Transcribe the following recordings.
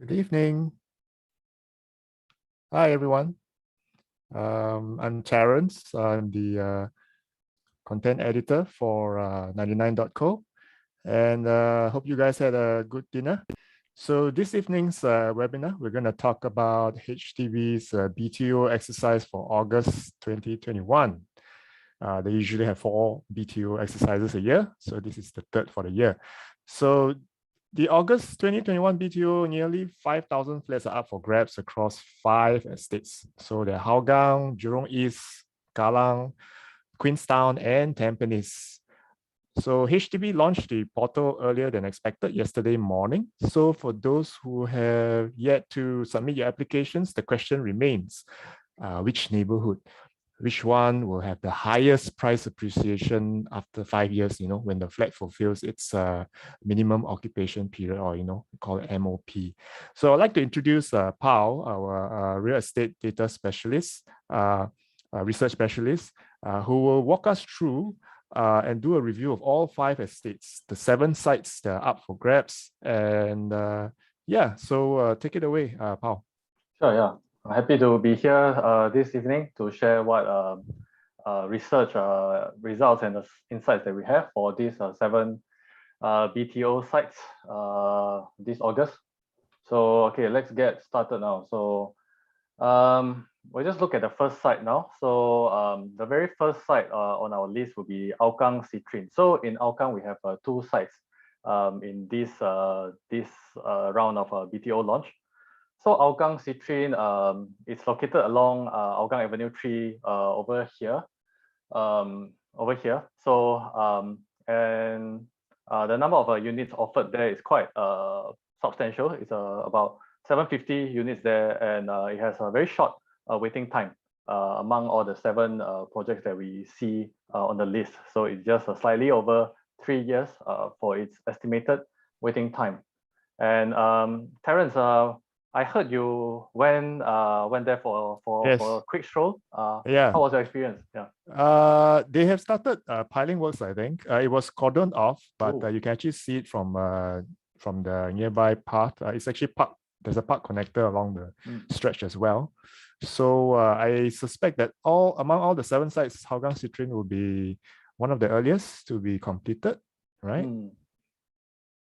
Good evening. Hi, everyone. I'm Terence. I'm the content editor for 99.co, and hope you guys had a good dinner. So this evening's webinar, we're going to talk about HDB's BTO exercise for August 2021. They usually have 4 BTO exercises a year, so this is the third for the year. So the August 2021 BTO, nearly 5,000 flats are up for grabs across 5 estates. So they're Hougang, Jurong East, Kallang, Queenstown, and Tampines. So HDB launched the portal earlier than expected yesterday morning. So for those who have yet to submit your applications, the question remains, which neighborhood? Which one will have the highest price appreciation after 5 years, when the flat fulfills its minimum occupation period, or, we call it MOP. So I'd like to introduce Pao, our real estate data specialist, research specialist, who will walk us through and do a review of all 5 estates, the 7 sites that are up for grabs. And so take it away, Pao. Sure, yeah. I'm happy to be here this evening to share what research results and the insights that we have for these 7 BTO sites this August. So, okay, let's get started now. So, we'll just look at the first site now. So, the very first site on our list will be Hougang Citrine. So, in Hougang, we have 2 sites in this round of BTO launch. So Hougang Citrine, it's located along Hougang Avenue 3 over here. So and the number of units offered there is quite substantial. It's about 750 units there, and it has a very short waiting time among all the 7 projects that we see on the list. So it's just slightly over 3 years for its estimated waiting time. And Terence, I heard you went there for a quick stroll. Yeah. How was your experience? Yeah. They have started piling works, I think. It was cordoned off, but you can actually see it from the nearby path. It's actually park. There's a park connector along the stretch as well. So I suspect that among all the 7 sites, Hougang Citrine will be one of the earliest to be completed, right?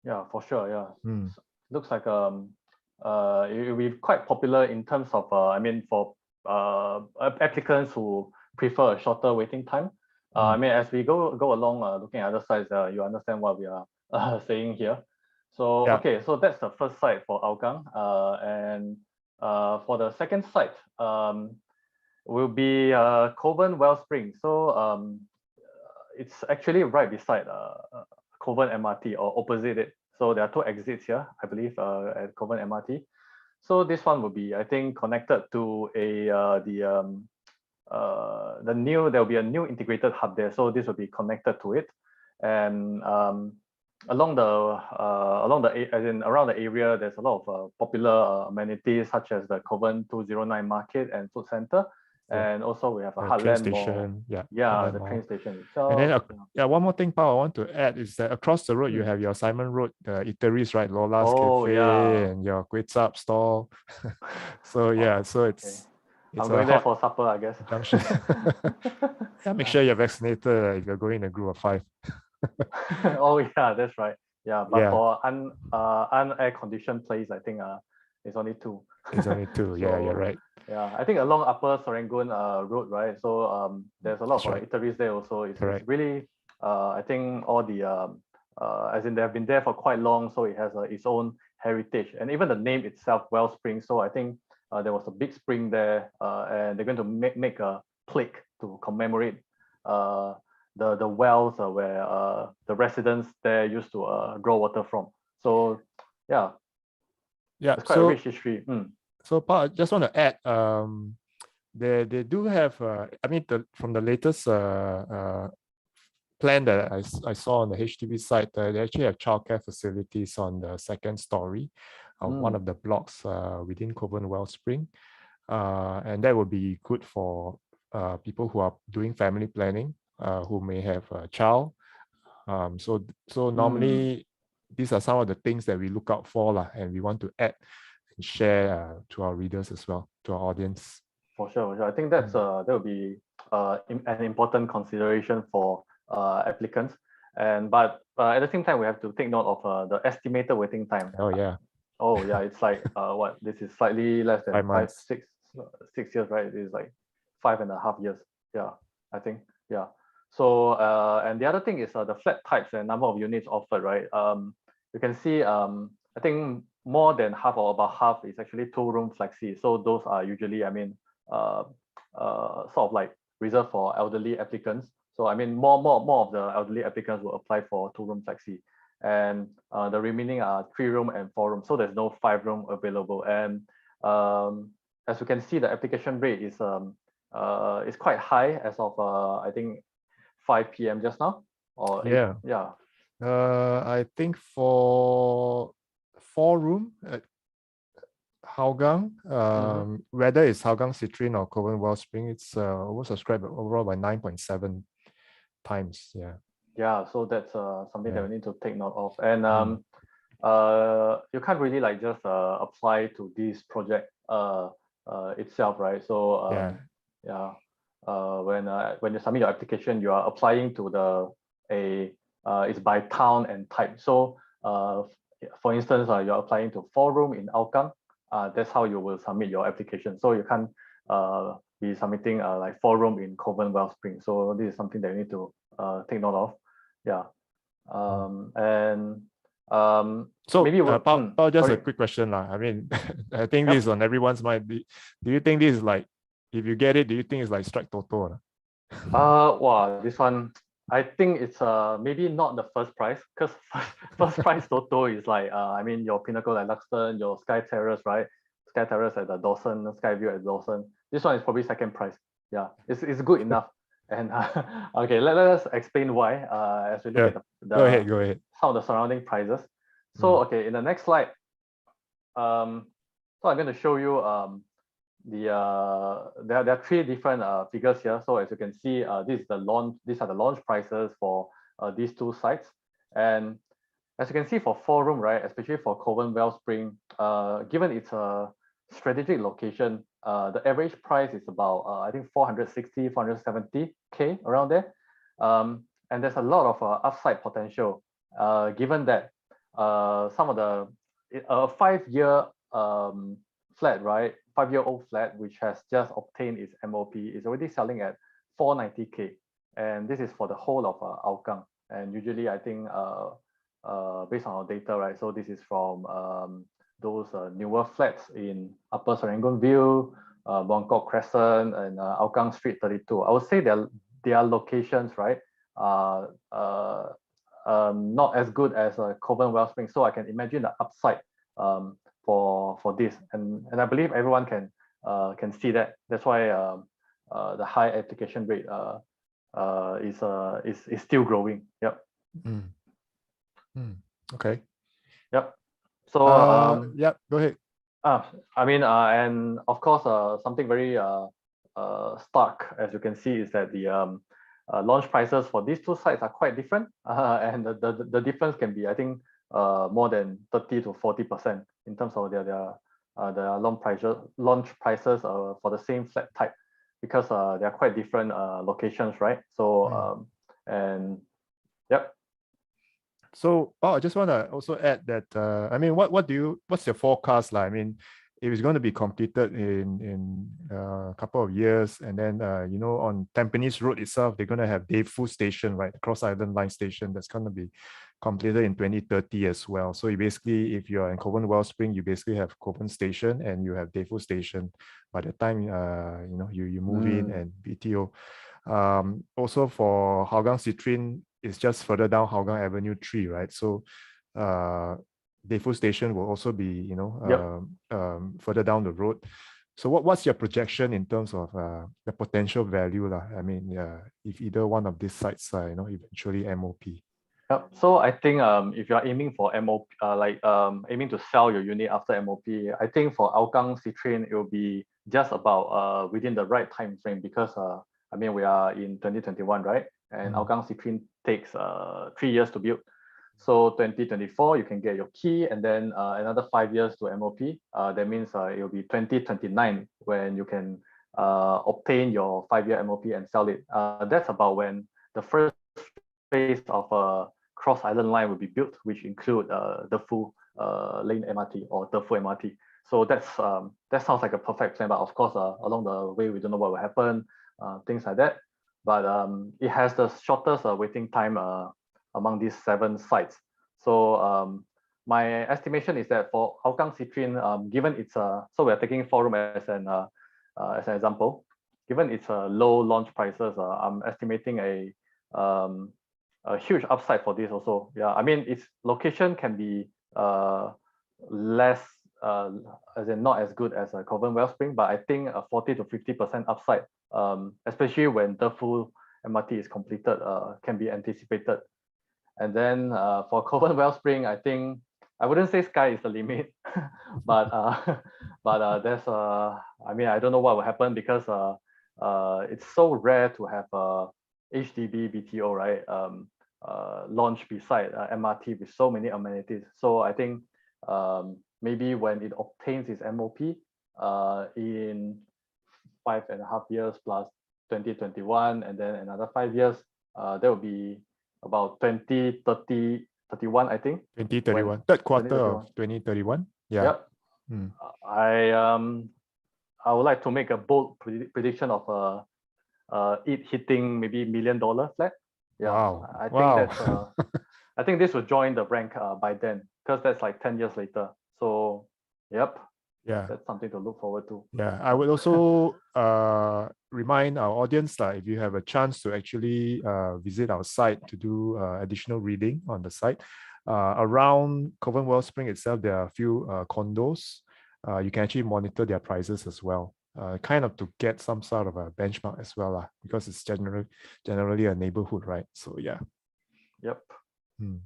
Yeah, for sure. Yeah. Looks like it will be quite popular in terms of, for applicants who prefer a shorter waiting time. As we go along looking at other sites, you understand what we are saying here. So, yeah. Okay, so that's the first site for Hougang. And for the second site, will be Kovan Wellspring. So it's actually right beside Kovan MRT, or opposite it. So there are 2 exits here, I believe, at Kovan MRT. So this one will be, I think, connected to there will be a new integrated hub there. So this will be connected to it, and around the area, there's a lot of popular amenities such as the Kovan 209 Market and Food Center. And also we have a Heartland Mall. Yeah, the train station itself. And then one more thing, Paul, I want to add is that across the road you have your Simon Road eateries, right? Lola's Cafe and your Kway Chap stall. So yeah, so it's I'm going there for supper, I guess. Junction. Yeah, make sure you're vaccinated if you're going in a group of 5. Oh yeah, that's right. Yeah, but for unair conditioned place, I think it's only 2. It's only 2. So, yeah, you're right. Yeah, I think along Upper Serangoon Road, right? So there's a lot of eateries there also. It's really, I think all the, as in they have been there for quite long, so it has its own heritage. And even the name itself, Wellspring. So I think there was a big spring there, and they're going to make a plaque to commemorate the wells where the residents there used to draw water from. So yeah, it's quite a rich history. So, Paul, I just want to add, they do have, from the latest plan that I saw on the HDB site, they actually have childcare facilities on the 2nd story of one of the blocks within Kovan Wellspring. And that would be good for people who are doing family planning, who may have a child. So normally, these are some of the things that we look out for, and we want to add share to our readers as well, to our audience. For sure. I think that's that would be an important consideration for applicants. But at the same time, we have to take note of the estimated waiting time. Oh yeah. Oh yeah, it's like what? This is slightly less than 6 years, right? It is like 5.5 years. Yeah, I think. Yeah. So and the other thing is the flat types and number of units offered, right? You can see I think more than half or about half is actually 2-room flexi. So those are usually, I mean, sort of like reserved for elderly applicants. So I mean, more of the elderly applicants will apply for 2-room flexi, and the remaining are 3-room and 4-room. So there's no 5-room available. And as you can see, the application rate is quite high as of I think 5 p.m. just now. Or yeah. Yeah. I think for 4-room at Hougang, whether it's Hougang Citrine or Koh Guan Grove Spring, it's oversubscribed overall by 9.7 times. Yeah. Yeah, so that's something that we need to take note of. And you can't really like just apply to this project itself, right? So when you submit your application, you are applying to it's by town and type. So for instance, you're applying to 4-room in Hougang. That's how you will submit your application. So you can't be submitting like 4-room in Koh Guan Grove Spring. So this is something that you need to take note of. Yeah. So maybe just a quick question. I mean, I think this is on everyone's mind. Do you think this is like, if you get it, do you think it's like strike Toto? Wow, this one, I think it's maybe not the first prize, because first prize Toto is like I mean your Pinnacle at Luxton, your Sky Terrace, right? Sky Terrace at the Dawson, Skyview at Dawson. This one is probably second prize. Yeah, it's good enough. And okay, let us explain why as we look at go ahead. Some of the surrounding prizes. So okay, in the next slide, so I'm going to show you there are 3 different figures here. So as you can see, these are the launch prices for these 2 sites. And as you can see, for 4-room, right, especially for Koh Guan Grove Spring, given its strategic location, the average price is about I think 460, 470K around there. And there's a lot of upside potential, given that some of the 5-year flat, right, 5-year-old flat, which has just obtained its MOP, is already selling at 490K, and this is for the whole of Hougang. And usually, I think based on our data, right, so this is from those newer flats in Upper Serangoon View, Buangkok Crescent, and Hougang Street 32. I would say their locations, right, not as good as Koh Guan Grove Spring. So I can imagine the upside for this, and I believe everyone can see that. That's why the high application rate is still growing. Yep. Okay. Yep. So go ahead. I mean, and of course, something very stark, as you can see, is that the launch prices for these 2 sites are quite different, and the difference can be, I think, more than 30 to 40% in terms of their launch prices for the same flat type, because they are quite different locations, right? So yep. So I just want to also add that I mean, what's your forecast like? I mean, if it's going to be completed in a couple of years, and then on Tampines Road itself, they're going to have Defu Station, right, the Cross Island Line station, that's going to be completed in 2030 as well. So you basically, if you're in Koh Guan Grove Spring, you basically have Koh Guan Station and you have Defu Station by the time you move in, and BTO. Also for Hougang Citrine, it's just further down Hougang Avenue 3, right? So Defu Station will also be further down the road. So what's your projection in terms of the potential value? I mean, if either one of these sites eventually MOP? Yep. So I think if you are aiming for MOP, aiming to sell your unit after MOP, I think for Hougang Citrine, it will be just about within the right time frame, because I mean, we are in 2021, right? And Hougang Citrine takes 3 years to build. So 2024, you can get your key, and then another 5 years to MOP. That means it will be 2029 when you can obtain your 5-year MOP and sell it. That's about when the first phase of a cross island line will be built, which include the full lane MRT or the full MRT. So that sounds like a perfect plan, but of course, along the way, we don't know what will happen, things like that. But it has the shortest waiting time among these 7 sites. So my estimation is that for Hougang Citrine, given it's so we're taking 4-room as an example, given its low launch prices, I'm estimating a huge upside for this also. Yeah, I mean its location can be less, as in not as good as a Kovan Wellspring, but I think a 40 to 50% upside, especially when the full MRT is completed, can be anticipated. And then for Kovan Wellspring, I think I wouldn't say sky is the limit, but there's I mean I don't know what will happen because it's so rare to have HDB BTO, right? Launch beside MRT with so many amenities. So I think maybe when it obtains its MOP in 5.5 years plus 2021, and then another 5 years, that will be about 2031, I think. 2031, third quarter of 2031. Yeah. Yep. Hmm. I would like to make a bold prediction of it hitting maybe $1 million flat. Yeah. Wow. I think Wow. that's I think this will join the rank by then, because that's like 10 years later. So yep. Yeah, that's something to look forward to. Yeah, I would also remind our audience that if you have a chance to actually visit our site to do additional reading on the site, around Kovan Wellspring itself, there are a few condos. You can actually monitor their prices as well, kind of to get some sort of a benchmark as well, because it's generally a neighborhood, right? So yeah. Yep. Hmm.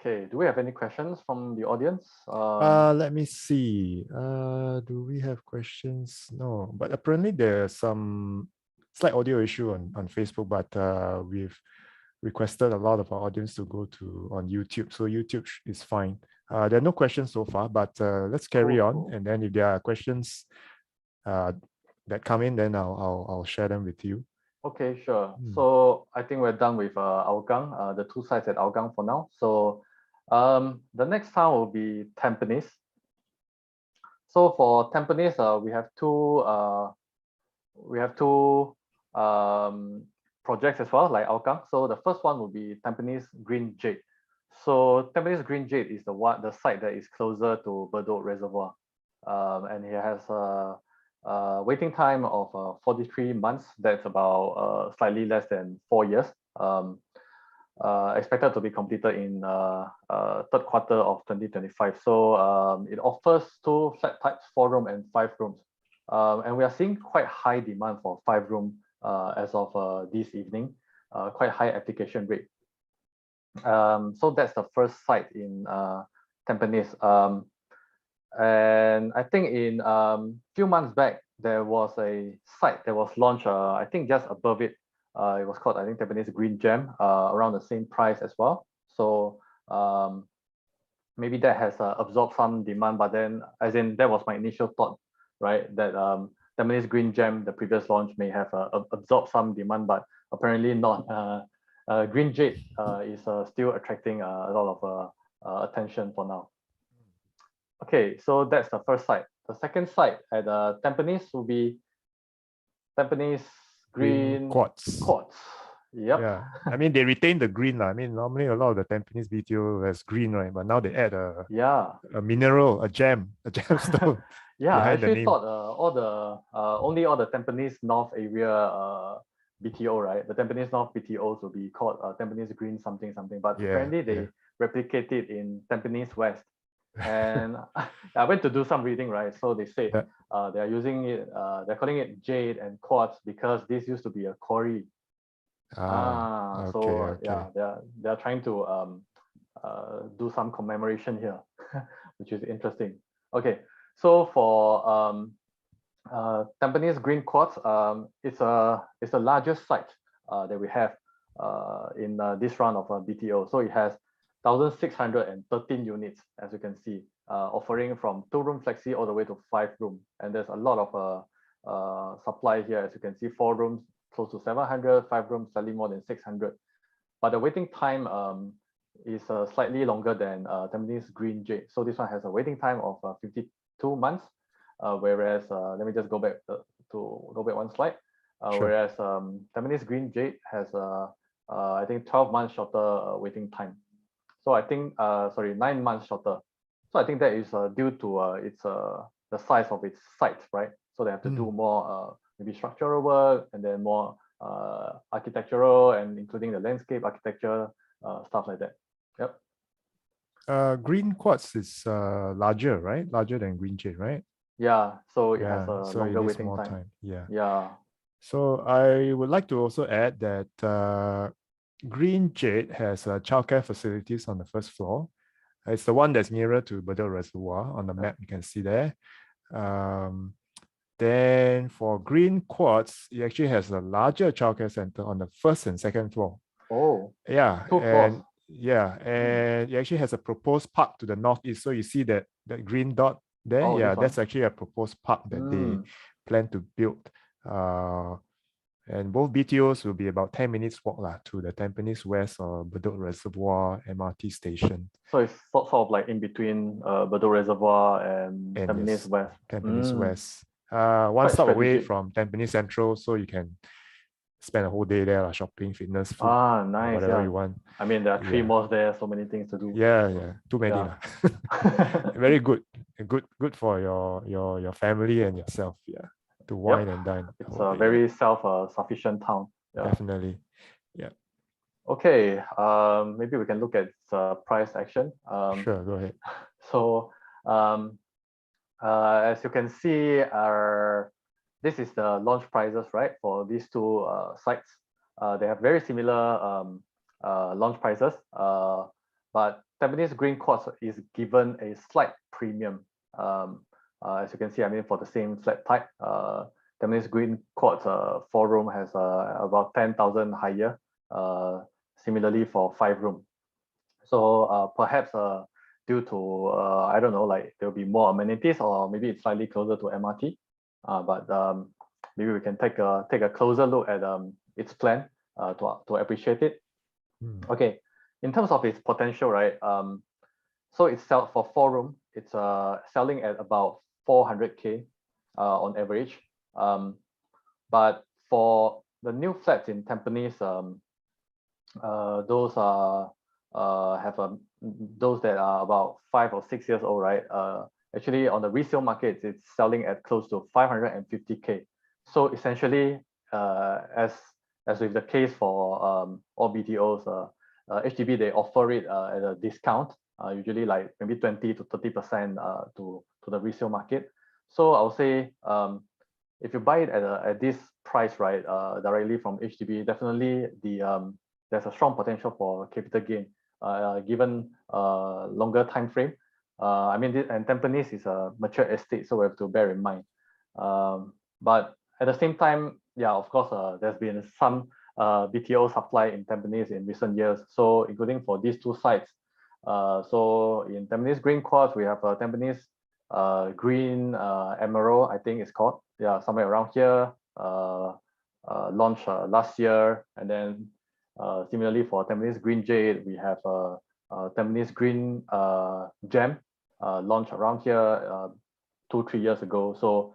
Okay, do we have any questions from the audience? Let me see. Do we have questions? No, but apparently there's some slight audio issue on Facebook, but we've requested a lot of our audience to go to on YouTube, so YouTube is fine. There are no questions so far, but let's carry on, and then if there are questions that come in, then I'll share them with you. Okay, sure. So I think we're done with Hougang, the 2 sites at Hougang for now. So the next town will be Tampines. So for Tampines, we have two projects as well, like Hougang. So the first one will be Tampines Green Jade. So Tampines Green Jade is the site that is closer to Bedok Reservoir, and it has waiting time of 43 months. That's about slightly less than 4 years. Expected to be completed in third quarter of 2025. So it offers 2 flat types, 4-room and 5 rooms. And we are seeing quite high demand for 5-room as of this evening, quite high application rate. So that's the first site in Tampines. And I think in few months back, there was a site that was launched, I think just above it. It was called, I think, Tampines Green Gem, around the same price as well. So maybe that has absorbed some demand, but then, as in, that was my initial thought, right? That Tampines Green Gem, the previous launch, may have absorbed some demand, but apparently not. Green Jade is still attracting a lot of attention for now. Okay, so that's the first site. The second site at Tampines will be Tampines Green Quartz. Yep. Yeah, I mean they retain the green. I mean normally a lot of the Tampines BTO has green, right? But now they add a mineral, a gemstone. Yeah, I actually thought only all the Tampines North area BTO, right? The Tampines North BTOs will be called Tampines Green something, but apparently they replicate it in Tampines West. And I went to do some reading, right? So they say they are using it, they're calling it jade and quartz because this used to be a quarry. Yeah, they're trying to do some commemoration here, which is interesting. Okay, so for Tampines Green Quartz, it's the largest site that we have in this round of BTO. So it has 1,613 units, as you can see, offering from 2-room flexi all the way to 5-room. And there's a lot of supply here, as you can see, 4 rooms close to 700, 5 rooms slightly more than 600. But the waiting time is slightly longer than Tampines Green Jade. So this one has a waiting time of 52 months, whereas let me just go back one slide. Sure. Whereas Tampines Green Jade has I think 12 months shorter waiting time. So I think 9 months shorter. So I think that is due to its the size of its site, right? So they have to do more maybe structural work and then more architectural and including the landscape architecture, stuff like that. Yep. Green quartz is larger, right? Larger than Green Jade, right? Yeah. So it has a so longer it is waiting more time. Yeah. Yeah. So I would like to also add that Green Jade has childcare facilities on the first floor. It's the one that's nearer to Bedok Reservoir on the map. You can see there. Then for Green Quartz, it actually has a larger childcare center on the first and second floor. Oh, yeah, 2 floors. Yeah, and it actually has a proposed park to the northeast. So you see that green dot there. Oh, yeah, that's actually a proposed park that they plan to build. And both BTOs will be about 10 minutes walk to the Tampines West or Bedok Reservoir MRT station. So it's sort of like in between Bedok Reservoir and Tampines yes, West. Tampines West. One stop away from Tampines Central, so you can spend a whole day there, shopping, fitness, food, nice, whatever you want. I mean, there are 3 malls there, so many things to do. Yeah, too many. Very good for your family and yourself. Yeah, to wine and dine. It's a very self-sufficient town. Definitely. Yeah. Okay. Maybe we can look at price action. Sure, go ahead. So, as you can see, this is the launch prices, right, for these 2 sites. They have very similar launch prices, but Tampines Green Quartz is given a slight premium. As you can see, I mean, for the same flat type, Tampines Green Quartz 4-room has about 10,000 higher. Similarly for 5-room. So perhaps due to I don't know, like there'll be more amenities, or maybe it's slightly closer to MRT. But maybe we can take a closer look at its plan to appreciate it. Okay, in terms of its potential, right? So it's for 4-room. It's selling at about 400K on average. But for the new flats in Tampines, those that are about 5 or 6 years old, right? Actually, on the resale market, it's selling at close to 550K. So essentially, as with the case for all BTOs, HDB, they offer it at a discount, usually like maybe 20 to 30% to the resale market. So I'll say if you buy it at this price, right, directly from HDB, definitely there's a strong potential for capital gain, given longer time frame. I mean, and Tampines is a mature estate, so we have to bear in mind. But at the same time, yeah, of course, there's been some BTO supply in Tampines in recent years. So including for these 2 sites. So in Tampines Green Quartz, we have Tampines Green Emerald, I think it's called. Yeah, somewhere around here. Launched last year, and then similarly for Tampines Green Jade, we have Tampines Green Gem launched around here 2-3 years ago. So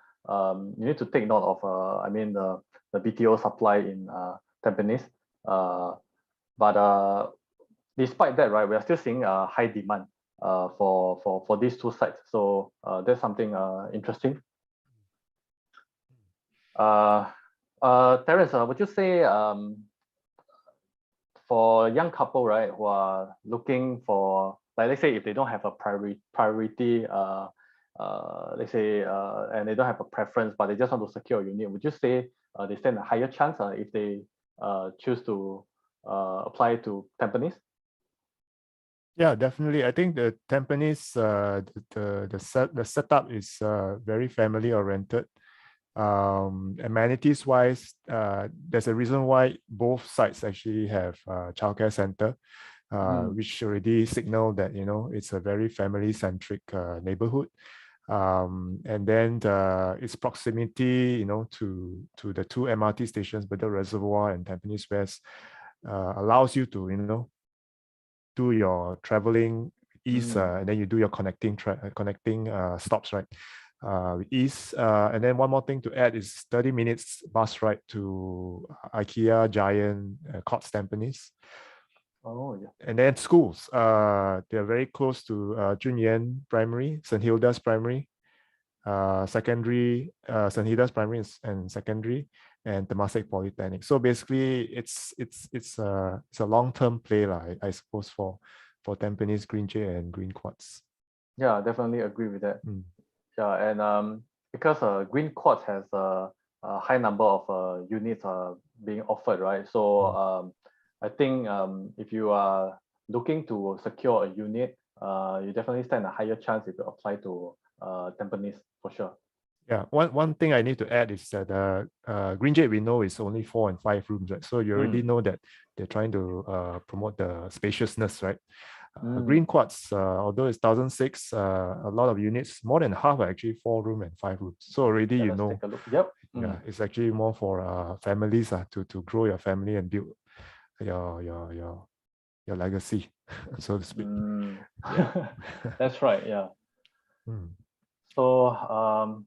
you need to take note of I mean the BTO supply in Tampines. But despite that, right, we are still seeing high demand for these 2 sites. So that's something interesting. Terence, would you say for a young couple, right, who are looking for, like, let's say if they don't have a priority, let's say, and they don't have a preference, but they just want to secure a unit, would you say they stand a higher chance if they choose to apply to Tampines? Yeah, definitely. I think the Tampines, the setup is very family oriented. Amenities wise, there's a reason why both sites actually have childcare center. which already signal that, it's a very family-centric neighborhood. And then its proximity, to the two MRT stations, Bedok Reservoir and Tampines West, allows you to, do your traveling east, and then you do your connecting stops, right? East, and then one more thing to add is 30 minutes bus ride to IKEA, Giant, Courts Tampines. Oh, yeah. And then schools, they're very close to Junyuan Primary, St. Hilda's Primary, Secondary, St. Hilda's Primary and Secondary, and Temasek Polytechnic. So basically, it's a long-term play, I suppose, for Tampines, Green J and Green Quartz. Yeah, definitely agree with that. Yeah, and because Green Quartz has a high number of units being offered, right? So I think if you are looking to secure a unit, you definitely stand a higher chance if you apply to Tampines for sure. Yeah, one thing I need to add is that Green Jade we know is only 4 and 5 rooms, right? So you already know that they're trying to promote the spaciousness, right? Green Quartz, although it's 1,006, a lot of units, more than half are actually 4 room and 5 rooms. So already Let's take a look. Yep. Yeah, it's actually more for families to grow your family and build your legacy, so to speak. That's right. Yeah. So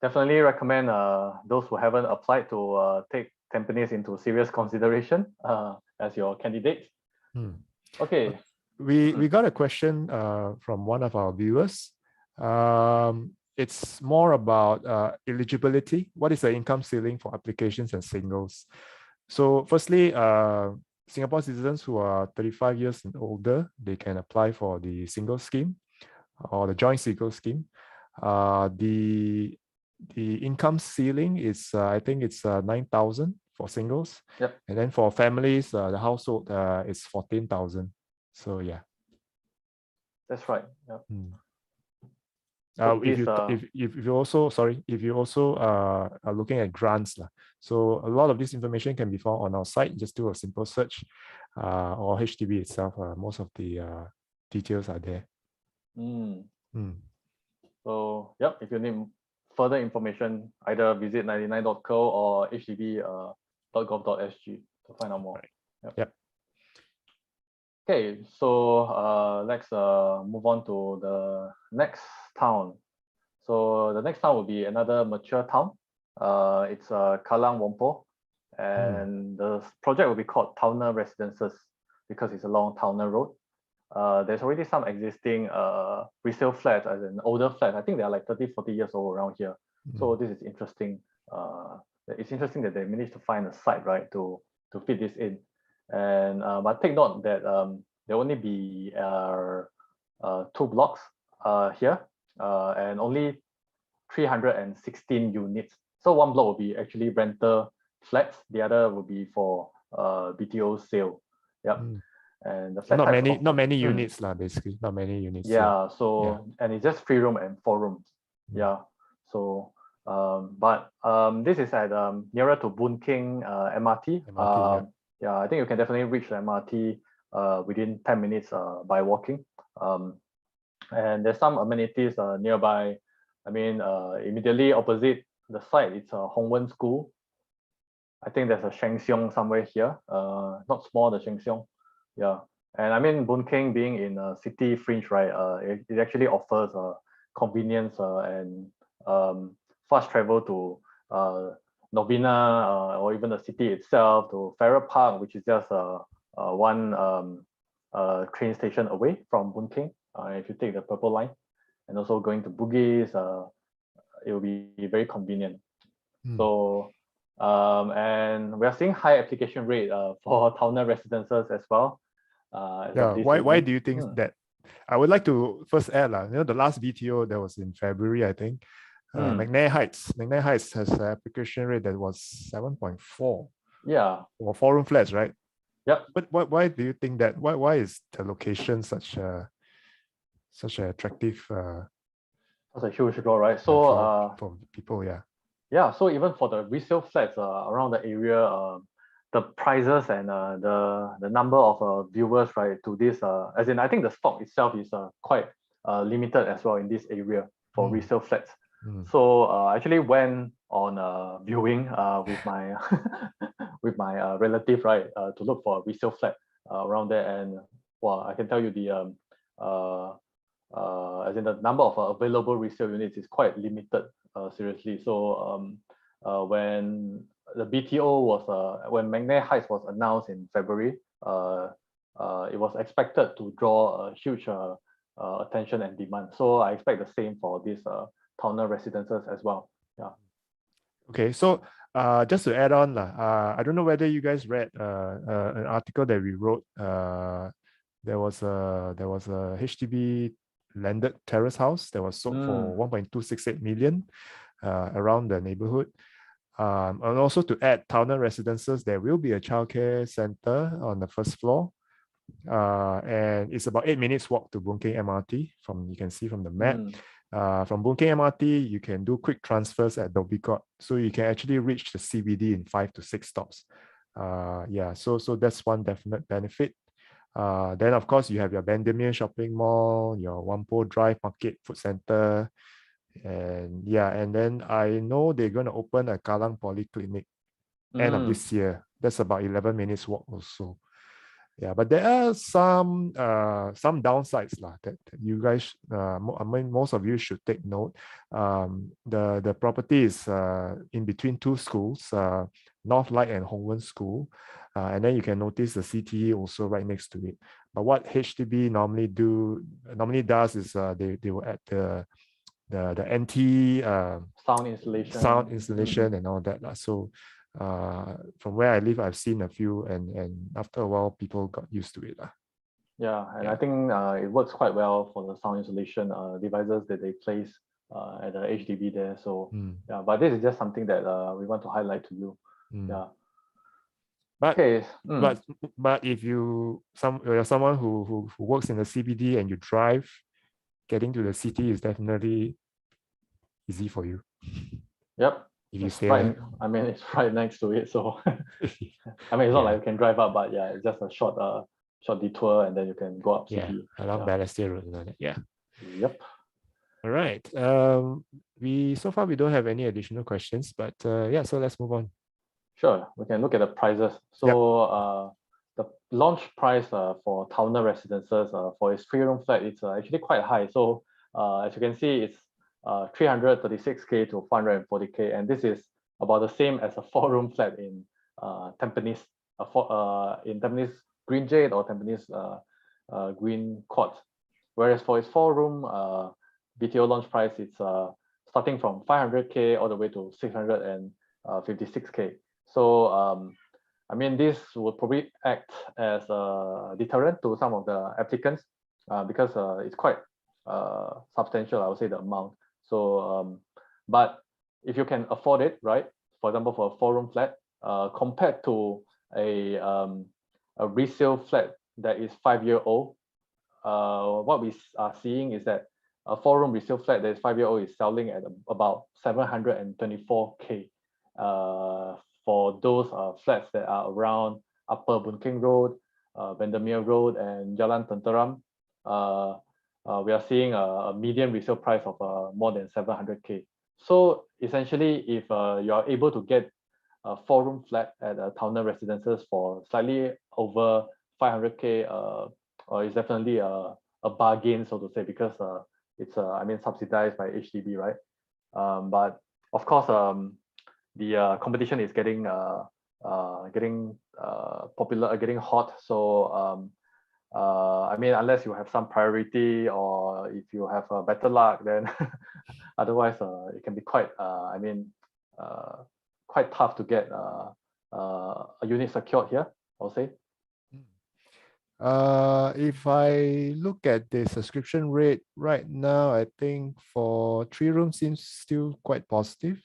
definitely recommend those who haven't applied to take Tampines into serious consideration as your candidates. Okay. We got a question from one of our viewers. It's more about eligibility. What is the income ceiling for applications and singles? So firstly, Singapore citizens who are 35 years and older, they can apply for the single scheme or the joint single scheme. The income ceiling is, I think it's 9,000 for singles. Yep. And then for families, the household is 14,000. So yeah. That's right. Yep. So if you also are looking at grants, so a lot of this information can be found on our site. Just do a simple search, or HDB itself. Most of the details are there. So yep, if you need further information, either visit 99.co or hdb.gov.sg to find out more. Yep. Okay, so let's move on to the next town. So the next town will be another mature town. It's Kallang, Whampoa, and the project will be called Towner Residences because it's along Towner Road. There's already some existing resale flats, as an older flat. I think they're like 30, 40 years old around here. So this is interesting. It's interesting that they managed to find a site, right, to fit this in. And but take note that there will only be 2 blocks here, and only 316 units. So one block will be actually rental flats. The other will be for BTO sale. Yep. And the flat not many units basically. Not many units. Yeah. So and it's just 3 room and 4 rooms. Yeah. So but this is at nearer to Boon King MRT. Yeah, I think you can definitely reach the MRT within 10 minutes by walking. And there's some amenities nearby. I mean, immediately opposite the site, it's a Hongwen School. I think there's a Sheng Siong somewhere here. Not small, the Sheng Siong. Yeah. And I mean, Boon King being in a city fringe, right? It actually offers convenience and fast travel to Novena or even the city itself, to Farrer Park, which is just one train station away from Boon King. If you take the Purple Line, and also going to Bugis, it will be very convenient. So and we are seeing high application rate for Towner Residences as well. Why do you think that? I would like to first add, the last BTO that was in February, I think. McNair Heights has an application rate that was 7.4. Yeah. For 4 room flats, right? Yeah. But why do you think that? Why is the location such an attractive? That's a huge draw, right? So for people, yeah. Yeah. So even for the resale flats around the area, the prices and the number of viewers, right, to this, as in I think the stock itself is quite limited as well in this area for resale flats. So I actually went on viewing with my with my relative, right, to look for a resale flat around there, and well, I can tell you the as in the number of available resale units is quite limited, seriously. So when the BTO was when McNair Heights was announced in February, it was expected to draw a huge attention and demand. So I expect the same for these Towner residences as well. Yeah. Okay, so just to add on, I don't know whether you guys read an article that we wrote. There was a HDB landed terrace house that was sold for 1.268 million around the neighborhood. And also to add Towner residences, there will be a childcare center on the first floor. And it's about 8 minutes walk to Boon Keng MRT you can see from the map. From Boon Keng MRT, you can do quick transfers at Dhoby Ghaut. So you can actually reach the CBD in 5 to 6 stops. Yeah, so that's one definite benefit. Then of course you have your Bendemeer shopping mall, your Whampoa Drive Market Food Center, and yeah, and then I know they're going to open a Kallang Polyclinic end of this year. That's about 11 minutes walk also. Yeah, but there are some downsides that you guys, I mean, most of you should take note. The property is in between two schools, Northlight and Hongwen School, and then you can notice the CTE also right next to it. But what HDB normally does is they will add the NT sound installation and all that. So from where I live, I've seen a few, and after a while, people got used to it. Yeah, and I think it works quite well for the sound insulation devices that they place at the HDB there. So yeah, but this is just something that we want to highlight to you. Yeah. But okay. But if you're someone who works in the CBD and you drive, getting to the city is definitely easy for you. Yep. If you say right, I mean, it's right next to it, so I mean, it's not like you can drive up, but yeah, it's just a short detour, and then you can go up city. Along Balestier Road. Yeah. Yep. All right. So far we don't have any additional questions, but yeah, so let's move on. Sure, we can look at the prices. So the launch price for Towner residences for its 3-room flat, it's actually quite high. So as you can see, it's 336K to 440K, and this is about the same as a 4-room flat in Tampines, in Tampines Green Jade or Tampines Green Court. Whereas for its 4-room BTO launch price, it's starting from 500K all the way to 656K. So I mean, this would probably act as a deterrent to some of the applicants because it's quite substantial, I would say, the amount. So, but if you can afford it, right? For example, for a 4-room flat, compared to a resale flat that is 5-year-old, what we are seeing is that a 4-room resale flat that is 5-year-old is selling at about 724K for those flats that are around Upper Boon Keng Road, Bendemeer Road, and Jalan Tenteram. We are seeing a median resale price of more than 700K. So essentially, if you are able to get a 4-room flat at Towner residences for slightly over 500K, it's definitely a bargain, so to say, because it's I mean, subsidized by HDB, right? But of course, the competition is getting popular, getting hot. So I mean, unless you have some priority or if you have better luck, then otherwise it can be quite, I mean, quite tough to get a unit secured here, I'll say. If I look at the subscription rate right now, I think for 3-room seems still quite positive.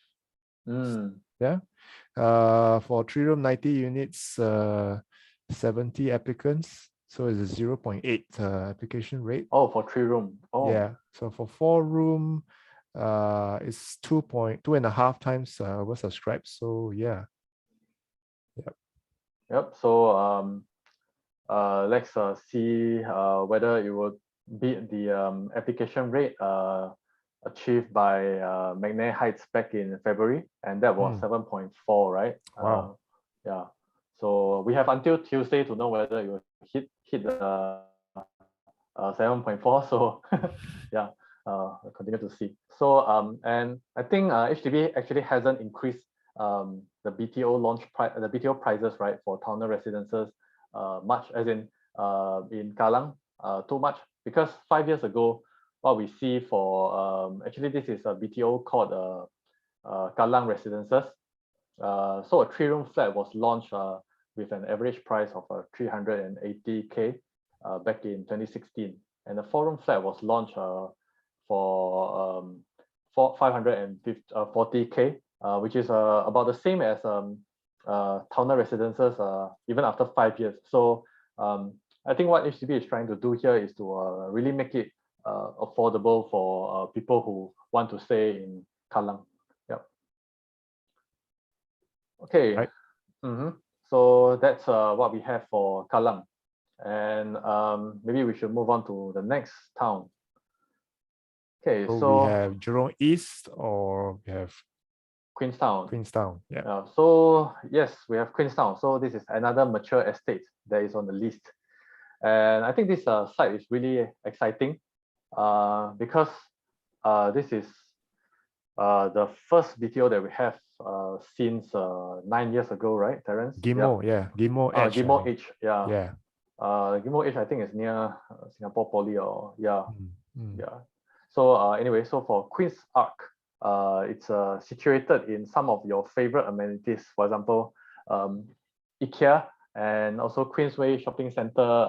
Yeah. For 3-room, 90 units, 70 applicants. So it's a 0.8 application rate. Oh, for 3-room. Oh. Yeah. So for 4-room, it's 2.5 times oversubscribed. So yeah. Yep. Yep. So let's see whether it will beat the application rate achieved by McNair Heights back in February, and that was 7.4, right? Wow. Yeah. So we have until Tuesday to know whether it will hit 7.4. So yeah, we'll continue to see. So and I think HDB actually hasn't increased the BTO launch price, the BTO prices, right, for towner residences much, as in Kallang too much, because 5 years ago, what we see for actually this is a BTO called Kallang Residences. So a 3-room flat was launched with an average price of 380K back in 2016, and the 4-room flat was launched for 540K, which is about the same as towner residences even after 5 years. So I think what HDB is trying to do here is to really make it affordable for people who want to stay in Kallang. Yep. Okay. Right. So that's what we have for Kallang, and maybe we should move on to the next town. Okay, so we have Jurong East, or we have Queenstown. Queenstown, yeah. So yes, we have Queenstown. So this is another mature estate that is on the list, and I think this site is really exciting because this is the first BTO that we have since 9 years ago, right, Terence? Ghim Moh, yeah. Ghim Moh Edge. Ghim Moh Edge, yeah. Yeah. Ghim Moh Edge, I think is near Singapore Poly, or yeah. Mm. Yeah. So anyway, so for Queen's Arc, it's situated in some of your favorite amenities. For example, IKEA, and also Queensway Shopping Center,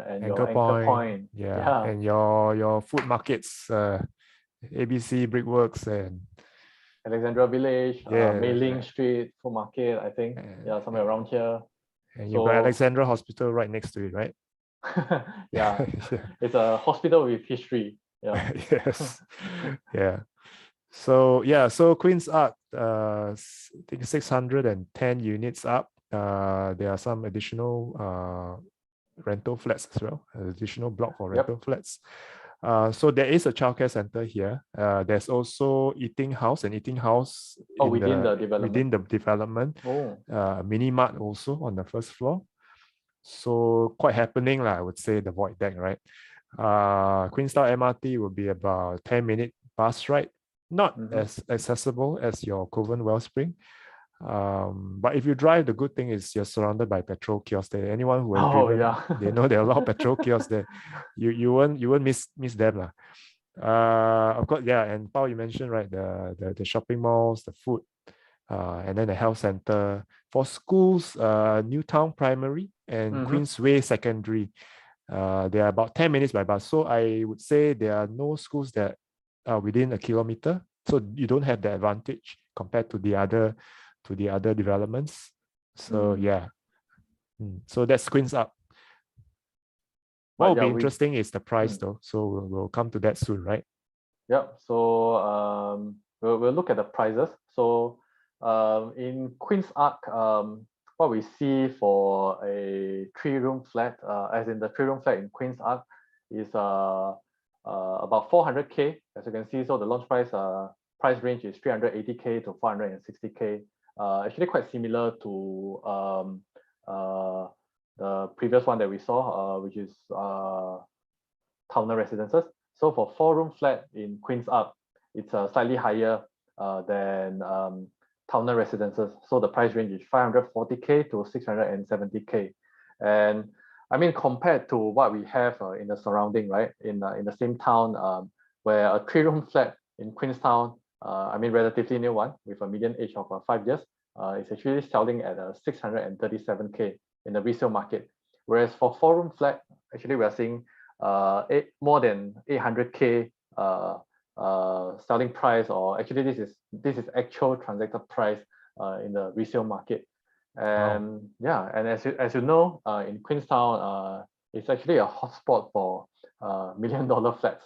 and your Anchor Point. Yeah. And your food markets, ABC Brickworks and Alexandra Village, Mei Ling Street Food Market, I think. Yeah, somewhere around here. And you've got Alexandra Hospital right next to it, right? Yeah. It's a hospital with history. Yeah. Yes. Yeah. So yeah, so Queen's Arc, I think 610 units up. There are some additional rental flats as well, additional block for rental flats. So there is a childcare center here. There's also eating house within the development. Mini mart also on the first floor. So quite happening, I would say, the void deck, right? Queenstown MRT will be about 10-minute bus ride. Not as accessible as your Kovan Wellspring. But if you drive, the good thing is you're surrounded by petrol kiosks there. Anyone who has driven, they know there are a lot of petrol kiosks there. You won't miss them. Of course, yeah, and Pao, you mentioned, right, the shopping malls, the food, and then the health center. For schools, Newtown Primary and Queensway Secondary, they are about 10 minutes by bus. So I would say there are no schools that are within a kilometer. So you don't have the advantage compared to the other developments. So yeah. So that's Queen's Arc. What will be interesting is the price though. So we'll come to that soon, right? Yeah. So we'll look at the prices. So in Queen's Arc, what we see for a 3-room flat, as in the 3-room flat in Queen's Arc, is about 400K, as you can see. So the launch price range is 380K to 460K. Actually quite similar to the previous one that we saw, which is towner residences. So for 4-room flat in Queen's Arc, it's slightly higher than towner residences. So the price range is 540K to 670K. And I mean, compared to what we have in the surrounding, right, in the same town, where a 3-room flat in Queenstown, I mean, relatively new one with a median age of 5 years, is actually selling at 637K in the resale market. Whereas for 4-room flat, actually we are seeing more than 800K selling price, or actually this is actual transacted price in the resale market. And yeah, and as you know, in Queenstown, it's actually a hotspot for $1 million flats,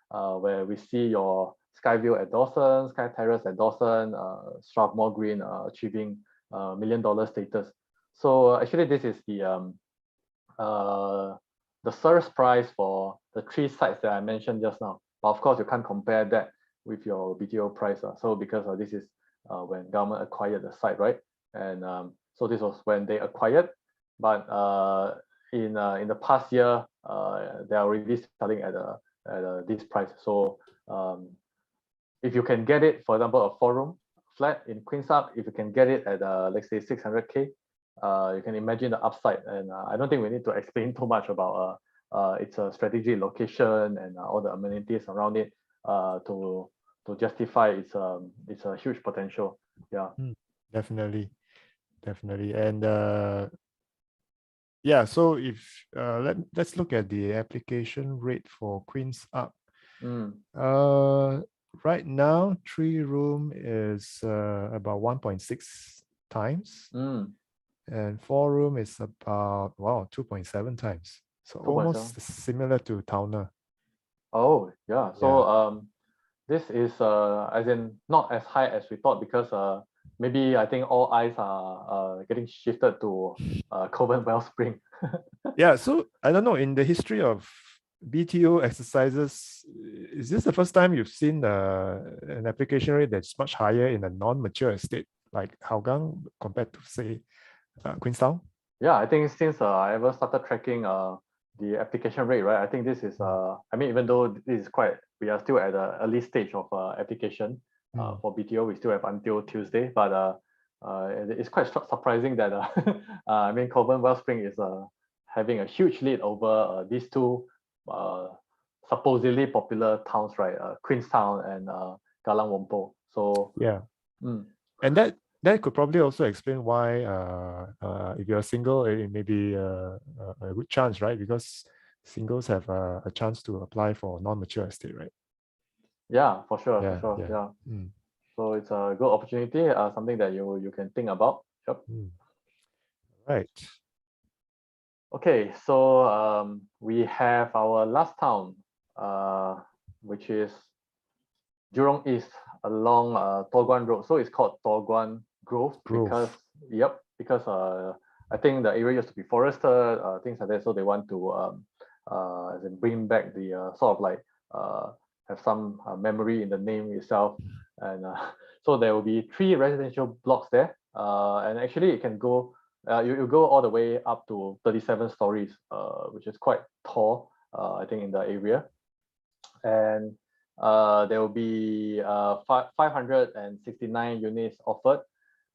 where we see your Skyview at Dawson, Sky Terrace at Dawson, Strathmore Green achieving $1 million status. So actually, this is the surge price for the 3 sites that I mentioned just now. But of course, you can't compare that with your BTO price. So because this is when government acquired the site, right? And so this was when they acquired. But in the past year, they are already selling at this price. So if you can get it, for example, a 4-room flat in Queenstown, if you can get it at let's say 600K, you can imagine the upside. And I don't think we need to explain too much about its a strategic location and all the amenities around it to justify its a huge potential. Yeah. Definitely. And yeah, so if let's look at the application rate for Queens Up. Right now, 3-room is about 1.6 times, and 4-room is about 2.7 times. So 2.7. almost similar to Towner. Oh yeah. So this is as in not as high as we thought, because maybe I think all eyes are getting shifted to Kovan Wellspring. Yeah, so I don't know, in the history of BTO exercises, is this the first time you've seen an application rate that's much higher in a non-mature estate like Hougang compared to, say, Queenstown? Yeah, I think since I ever started tracking the application rate, right? I think this is I mean, even though this is we are still at the early stage of application for BTO, we still have until Tuesday, but it's quite surprising that I mean, Kovan Wellspring is having a huge lead over these two supposedly popular towns, right? Queenstown and Kallang Whampoa. So yeah, and that could probably also explain why if you're single, it may be a good chance, right? Because singles have a chance to apply for non-mature estate, right? Yeah, for sure. So it's a good opportunity, something that you can think about. Yep. Right. Okay, so we have our last town, which is Jurong East along Toh Guan Road. So it's called Toh Guan Grove because I think the area used to be forested, things like that. So they want to bring back the sort of like have some memory in the name itself. And so there will be 3 residential blocks there. And actually it can go, you go all the way up to 37 stories, which is quite tall, I think, in the area. And there will be 569 units offered,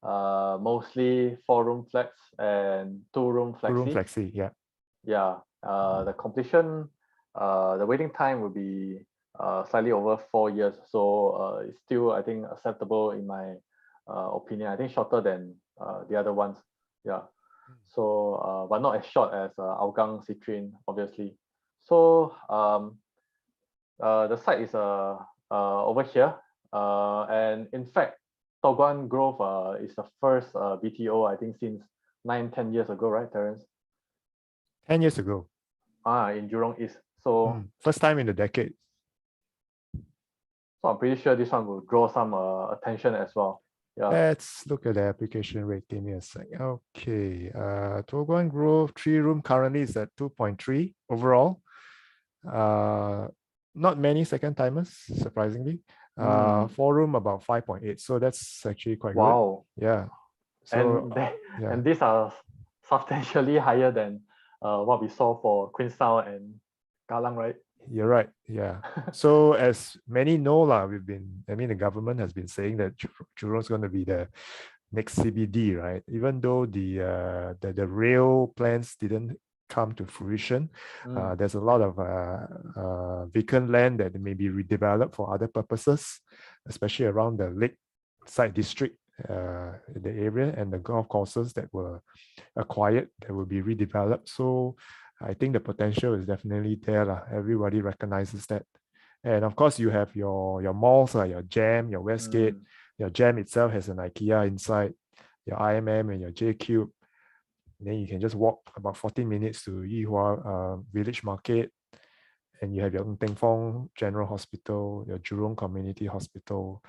mostly 4-room flats and 2-room flexi. 2-room flexi, yeah. Yeah. The completion, the waiting time will be slightly over 4 years. So it's still, I think, acceptable in my opinion. I think shorter than the other ones. Yeah. So, but not as short as Hougang Citrine, obviously. So the site is over here, and in fact, Toh Guan Grove is the first BTO, I think, since 9-10 years ago, right, Terence? 10 years ago. In Jurong East. So first time in a decade. So I'm pretty sure this one will draw some attention as well. Yeah. Let's look at the application rate. Give me a sec. Okay. Toh Guan Grove 3-room currently is at 2.3 overall. Not many second timers, surprisingly. 4-room about 5.8. So that's actually quite good. Yeah. So and these are substantially higher than what we saw for Queenstown and Kallang, right? You're right. Yeah. So as many know, the government has been saying that Jurong is going to be the next CBD, right? Even though the rail plans didn't come to fruition, there's a lot of vacant land that may be redeveloped for other purposes, especially around the lakeside district in the area, and the golf courses that were acquired that will be redeveloped. So I think the potential is definitely there. Everybody recognizes that. And of course, you have your malls, your Jam, your Westgate. Your Jam itself has an IKEA inside, your IMM and your JCube. Then you can just walk about 40 minutes to Yihua Village Market. And you have your Ng Teng Fong General Hospital, your Jurong Community Hospital.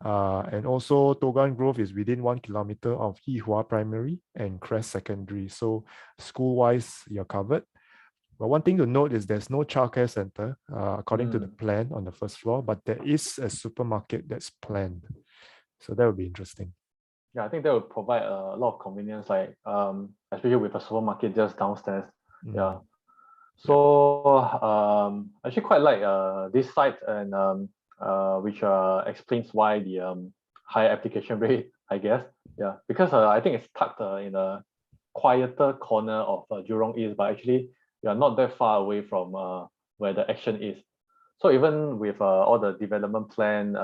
And also Toh Guan Grove is within 1 kilometer of Yihua Primary and Crest Secondary. So school-wise, you're covered. But one thing to note is there's no childcare center according to the plan on the first floor, but there is a supermarket that's planned. So that would be interesting. Yeah, I think that would provide a lot of convenience, like especially with a supermarket just downstairs. Yeah. So I actually quite like this site, and which explains why the high application rate, I guess. Yeah, because I think it's tucked in a quieter corner of Jurong East, but actually you are not that far away from where the action is. So even with all the development plan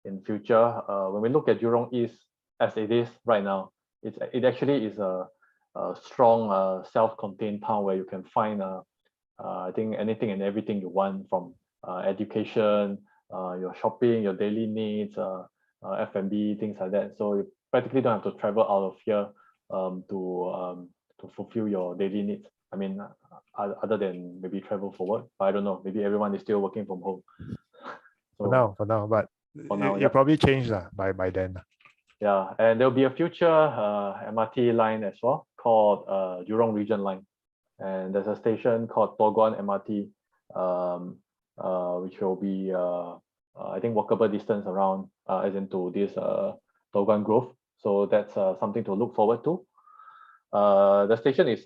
in future, when we look at Jurong East as it is right now, it actually is a strong self-contained town where you can find I think anything and everything you want, from education, your shopping, your daily needs, F&B, things like that. So you practically don't have to travel out of here to fulfill your daily needs. I mean, other than maybe travel for work, but I don't know. Maybe everyone is still working from home. So, for now, but it'll probably change by then. Yeah, and there'll be a future MRT line as well called Jurong Region Line, and there's a station called Toh Guan MRT, which will be I think walkable distance around as into this Toh Guan Grove. So that's something to look forward to. The station is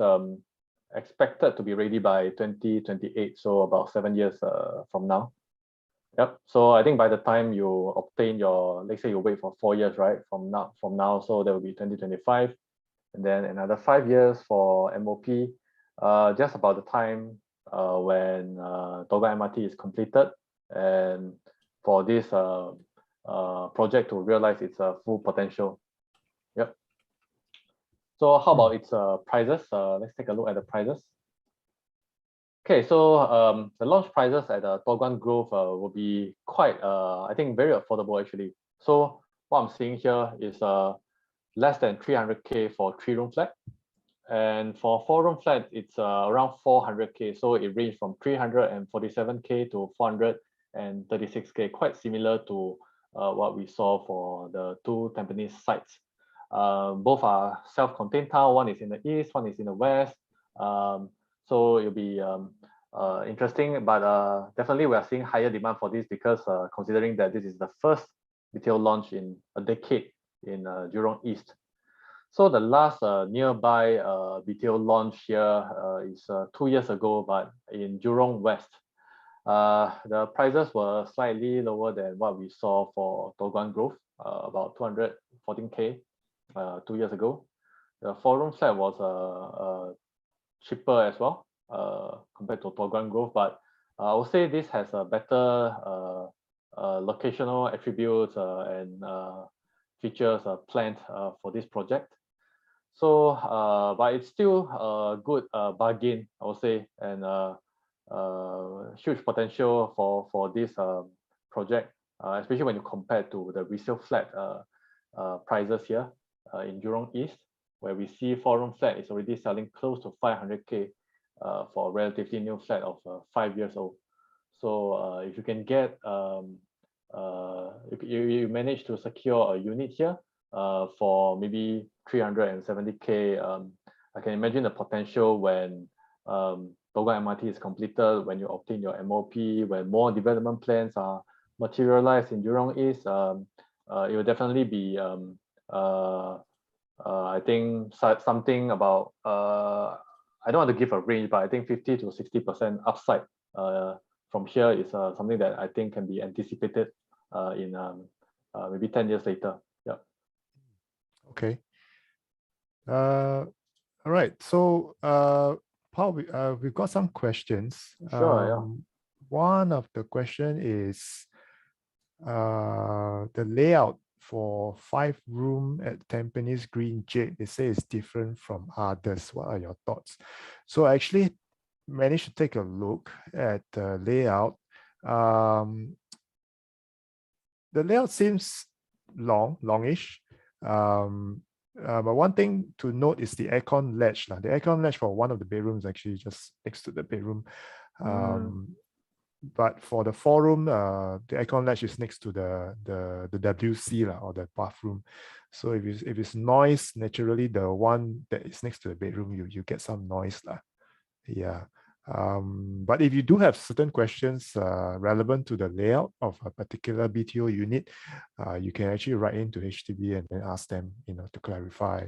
expected to be ready by 2028, so about 7 years from now. Yep. So I think by the time you obtain your, let's say you wait for 4 years, right? From now, so that will be 2025, and then another 5 years for MOP. Just about the time when Toh Guan MRT is completed, and for this project to realize its full potential. Yep. So how about its prices? Let's take a look at the prices. Okay, so the launch prices at Toh Guan Grove will be quite, I think, very affordable actually. So what I'm seeing here is less than 300K for 3-room flat, and for 4-room flat it's around 400K. So it ranged from 347K to 436K, quite similar to what we saw for the 2 Tampines sites. Both are self-contained town. One is in the east, one is in the west. So it'll be interesting, but definitely we are seeing higher demand for this because considering that this is the first BTO launch in a decade in Jurong East. So the last nearby BTO launch here is 2 years ago, but in Jurong West. The prices were slightly lower than what we saw for Toh Guan Grove, about 214K 2 years ago. The 4-room flat was cheaper as well compared to Toh Guan Grove, but I would say this has a better locational attributes and features planned for this project. So, but it's still a good bargain, I would say, and huge potential for this project, especially when you compare to the resale flat prices here in Jurong East, where we see 4-room flat is already selling close to 500K for a relatively new flat of 5 years old. So if you can get, you manage to secure a unit here for maybe 370K, I can imagine the potential when Toh Guan MRT is completed, when you obtain your MOP, when more development plans are materialized in Jurong East, it will definitely be I think something about I don't want to give a range, but I think 50 to 60% upside from here is something that I think can be anticipated in maybe 10 years later. Yeah. Okay. All right. So Paul, we've got some questions. Sure. Yeah. One of the question is the layout for 5-room at Tampines Green Jade. They say it's different from others. What are your thoughts? So I actually managed to take a look at the layout. The layout seems longish. But one thing to note is the aircon ledge. The aircon ledge for one of the bedrooms actually just next to the bedroom. but for the 4-room, the aircon latch is next to the WC or the bathroom. So if it's noise, naturally the one that is next to the bedroom, you get some noise lah. Yeah. But if you do have certain questions relevant to the layout of a particular BTO unit, you can actually write into HDB and then ask them, to clarify.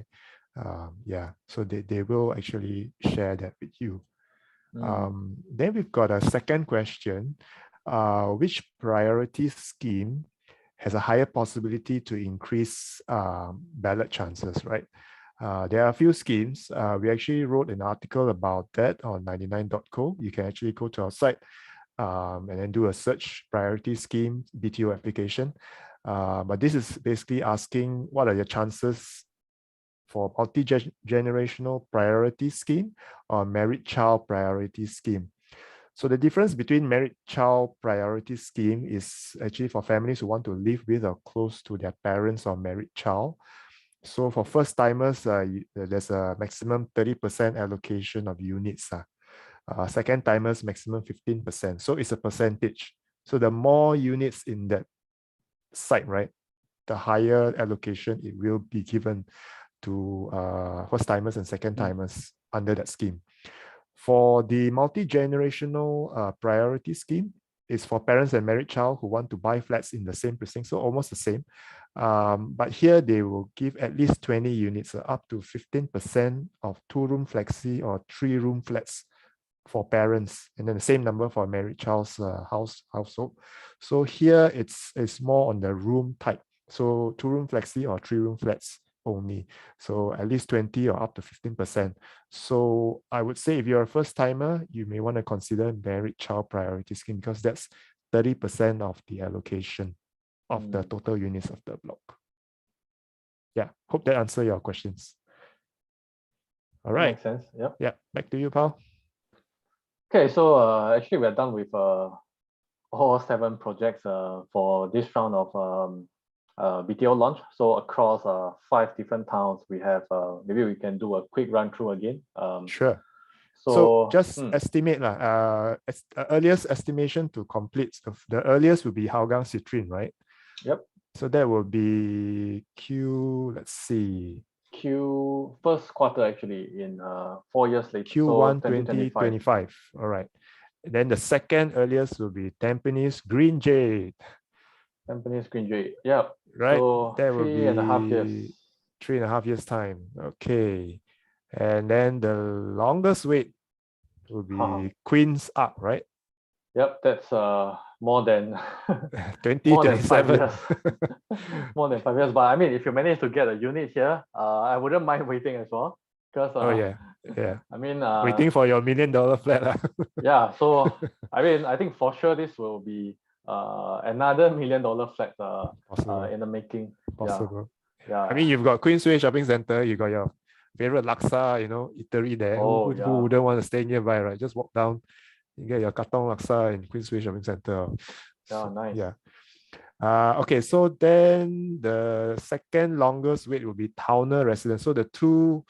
Yeah, so they will actually share that with you. Then we've got a second question. Which priority scheme has a higher possibility to increase ballot chances, right? There are a few schemes. We actually wrote an article about that on 99.co. You can actually go to our site and then do a search priority scheme BTO application. But this is basically asking what are your chances for multi-generational priority scheme or married child priority scheme. So the difference between married child priority scheme is actually for families who want to live with or close to their parents or married child. So for first timers, there's a maximum 30% allocation of units. Second timers, maximum 15%. So it's a percentage. So the more units in that site, right, the higher allocation it will be given to first timers and second timers under that scheme. For the multi-generational priority scheme, it's for parents and married child who want to buy flats in the same precinct, so almost the same. But here they will give at least 20 units, up to 15% of 2-room flexi or 3-room flats for parents, and then the same number for married child's household. So here it's more on the room type. So 2-room flexi or 3-room flats only. So at least 20 or up to 15%. So I would say if you're a first timer, you may want to consider married child priority scheme because that's 30% of the allocation of the total units of the block. Yeah, hope that answers your questions. All right. Makes sense. Yep. Yeah, back to you, Paul. Okay, so actually we're done with all 7 projects for this round of BTO launch. So across 5 different towns, we have maybe we can do a quick run through again. Sure. So just estimate earliest estimation to complete. The earliest will be Hougang Citrine, right? Yep. So that will be let's see. First quarter actually in 4 years later. Q1 2025. All right. And then the second earliest will be Tampines Green Jade. Tampines Green Jade. Yeah. Right. So that will be 3.5 years. 3.5 years time. Okay. And then the longest wait will be Queen's Arc, right? Yep, that's more than 2027. More than 5 years. But I mean, if you manage to get a unit here, I wouldn't mind waiting as well. Because yeah. I mean, waiting for your $1 million flat. Yeah. So I mean, I think for sure this will be another $1 million flat in the making. Possible. Yeah. I mean, you've got Queensway Shopping Center, you got your favorite laksa, eatery there. Who wouldn't want to stay nearby, right? Just walk down, you get your katong laksa in Queensway Shopping Center. Yeah, nice. Yeah. Okay, so then the second longest wait will be Towner Residence. So the 2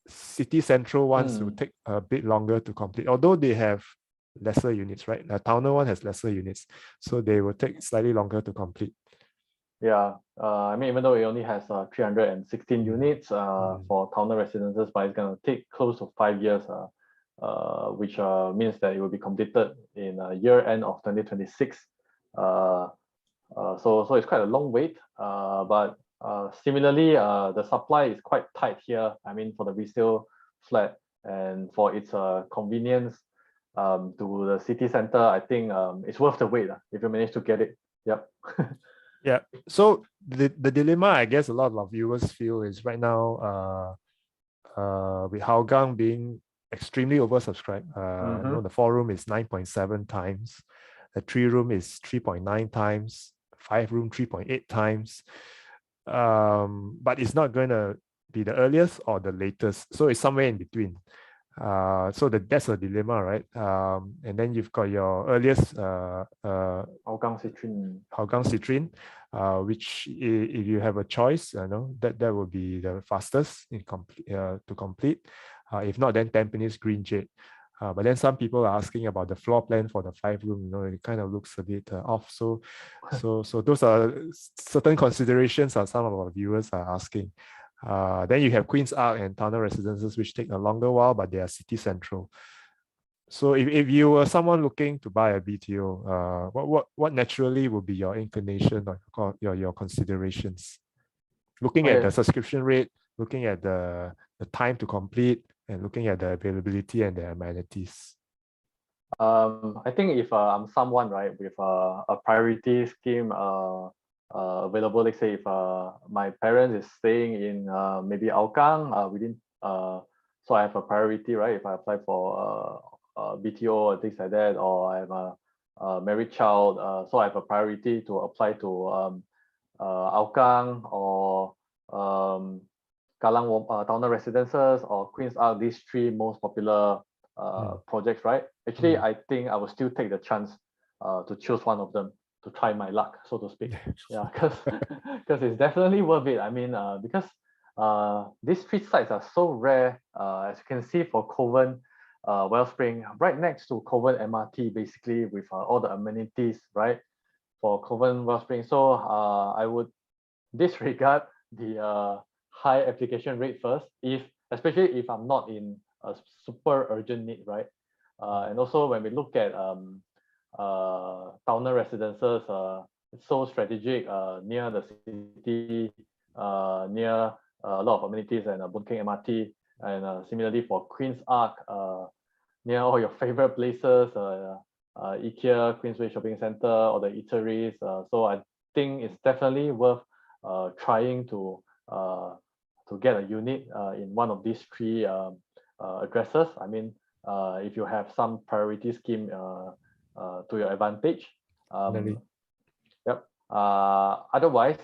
city central ones will take a bit longer to complete, although they have lesser units, right? The Towner one has lesser units, so they will take slightly longer to complete. Yeah, I mean, even though it only has 316 units for Towner Residences, but it's going to take close to 5 years, which means that it will be completed in year end of 2026. So it's quite a long wait, but similarly, the supply is quite tight here. I mean, for the resale flat and for its convenience to the city center, I think it's worth the wait if you manage to get it. Yep. Yeah. So the dilemma, I guess, a lot of viewers feel is right now with Hougang being extremely oversubscribed. The 4-room is 9.7 times, the 3-room is 3.9 times, 5-room 3.8 times. But it's not going to be the earliest or the latest, so it's somewhere in between. So that's a dilemma, right? And then you've got your earliest Hougang Citrine, which if you have a choice, that will be the fastest to complete. If not, then Tampines Green Jade. But then some people are asking about the floor plan for the 5-room. You know, it kind of looks a bit off. So those are certain considerations that some of our viewers are asking. Then you have Queen's Ark and Tunnel residences, which take a longer while, but they are city central. So if you were someone looking to buy a BTO, what naturally would be your inclination or your considerations? Looking at the subscription rate, looking at the time to complete, and looking at the availability and the amenities. I think if I'm someone, right, with a priority scheme available, let's say if my parents is staying in maybe Hougang so I have a priority, right? If I apply for BTO or things like that, or I have a married child, so I have a priority to apply to Hougang or Kallang Town Residences or Queen's Ark, these 3 most popular projects, right? Actually, I think I will still take the chance to choose one of them to try my luck, so to speak. Yeah, because it's definitely worth it. I mean, because these 3 sites are so rare. As you can see for Kovan Wellspring, right next to Kovan MRT, basically with all the amenities, right? For Kovan Wellspring. So I would disregard the high application rate first, especially if I'm not in a super urgent need, right? And also when we look at Towner residences, it's so strategic, near the city, near a lot of amenities and Boon Keng MRT, and similarly for Queen's Ark, near all your favorite places, IKEA, Queensway Shopping Center, or the eateries. So I think it's definitely worth trying to get a unit in one of these 3 addresses. I mean, if you have some priority scheme to your advantage. Yep. Otherwise,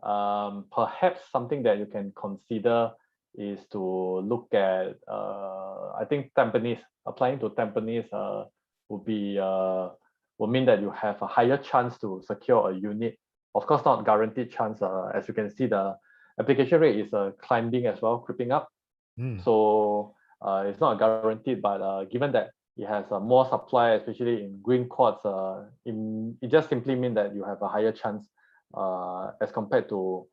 perhaps something that you can consider is to look at, I think Tampines. Applying to Tampines would mean that you have a higher chance to secure a unit. Of course, not guaranteed chance. As you can see, the application rate is climbing as well, creeping up. So it's not guaranteed, but given that it has more supply, especially in green quartz, it just simply means that you have a higher chance as compared to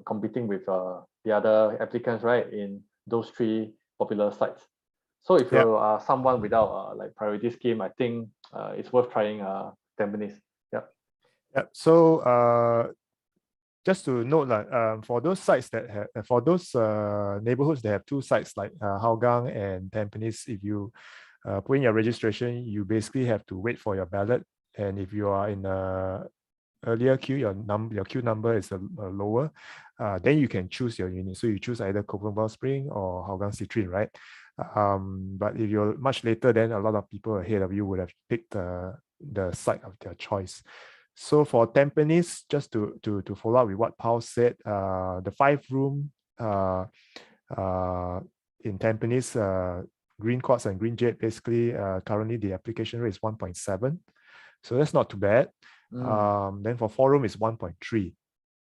competing with the other applicants, right, in those 3 popular sites. So if you are someone without like priority scheme, I think it's worth trying Tampines. Yeah. So just to note, for those sites that have, for those neighborhoods that have 2 sites like Hougang and Tampines, if you put in your registration, you basically have to wait for your ballot. And if you are in a earlier queue, your queue number is lower, then you can choose your unit. So you choose either Kovan Wellspring or Hougang Citrine, right? But if you're much later, then a lot of people ahead of you would have picked the site of their choice. So for Tampines, just to follow up with what Paul said, the 5-room in Tampines, green quartz and green jade, basically currently the application rate is 1.7. So that's not too bad. Then for 4-room is 1.3,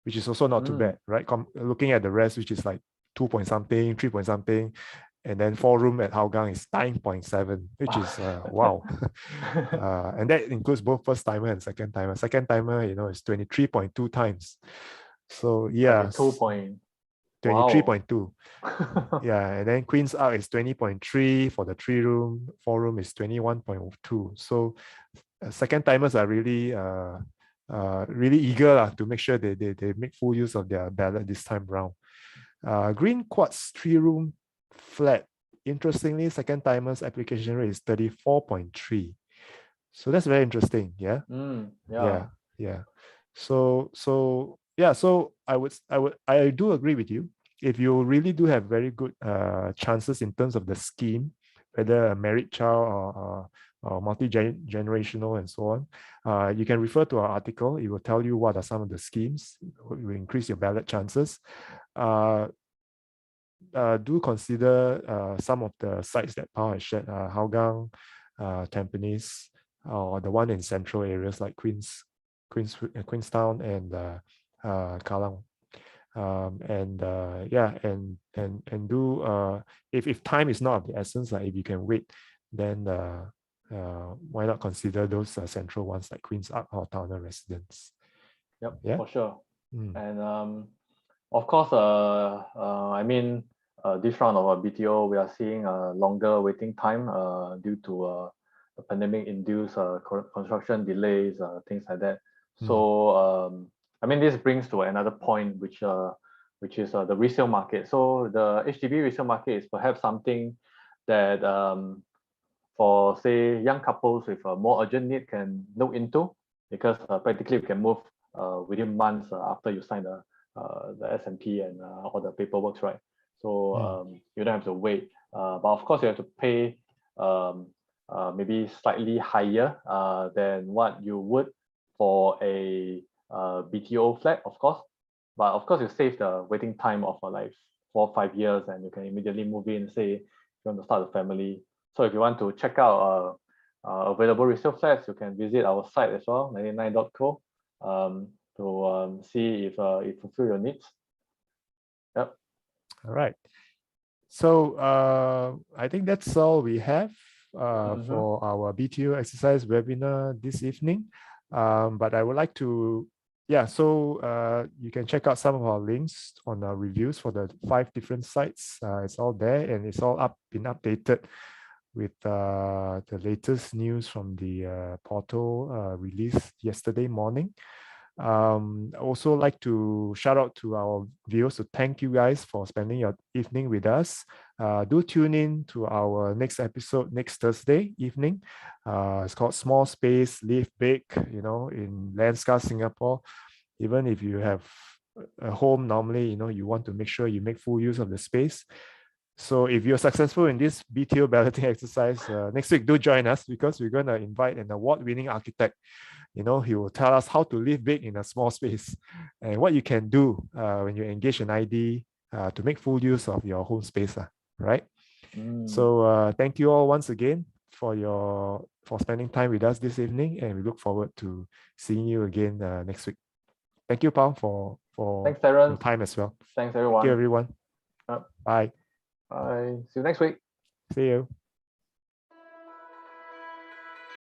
which is also not too bad, right? Looking at the rest, which is like 2 point something, 3 point something, and then 4-room at Hougang is 9.7, which is wow. And that includes both first timer and second timer. Second timer, you know, is 23.2 times. So yeah, 23.2. Yeah, and then Queen's Ark is 20.3 for the 3-room. 4-room is 21.2. So second timers are really really eager to make sure they make full use of their ballot this time round. Green quartz 3-room flat. Interestingly, second timers application rate is 34.3. So that's very interesting. Yeah. So I do agree with you. If you really do have very good chances in terms of the scheme, whether a married child or multi-generational and so on, you can refer to our article. It will tell you what are some of the schemes. It will increase your ballot chances. Do consider some of the sites that Paul has shared, Hougang, Tampines, or the one in central areas like Queenstown and Kallang. And do if time is not of the essence, like if you can wait, then why not consider those central ones like Queen's Ark or Towner Residence? Yep, Yeah, for sure. Mm. And of course, I mean, this round of BTO, we are seeing a longer waiting time due to the pandemic-induced construction delays, things like that. So, I mean, this brings to another point, which is the resale market. So the HDB resale market is perhaps something that for, say, young couples with a more urgent need can look into, because practically you can move within months after you sign the SMP and all the paperwork, right? So you don't have to wait. But of course, you have to pay maybe slightly higher than what you would for a BTO flat, of course. But of course, you save the waiting time of like 4 or 5 years, and you can immediately move in, say, if you want to start a family. So if you want to check out available resale flats, you can visit our site as well, 99.co, to see if it fulfill your needs. Yep. All right. So I think that's all we have for our BTO exercise webinar this evening. But I would like to, so you can check out some of our links on our reviews for the 5 different sites. It's all there, and it's all been updated with the latest news from the portal released yesterday morning. Also like to shout out to our viewers to thank you guys for spending your evening with us. Do tune in to our next episode next Thursday evening. It's called Small Space, Live Big, in Landscar, Singapore. Even if you have a home normally, you want to make sure you make full use of the space. So if you're successful in this BTO balloting exercise, next week, do join us, because we're going to invite an award-winning architect. He will tell us how to live big in a small space and what you can do when you engage an ID to make full use of your home space, right? So thank you all once again for spending time with us this evening, and we look forward to seeing you again next week. Thank you, Paul, for Thanks, Terence. your time as well. Thanks, everyone. Thank you, everyone. Bye. Bye. See you next week. See you.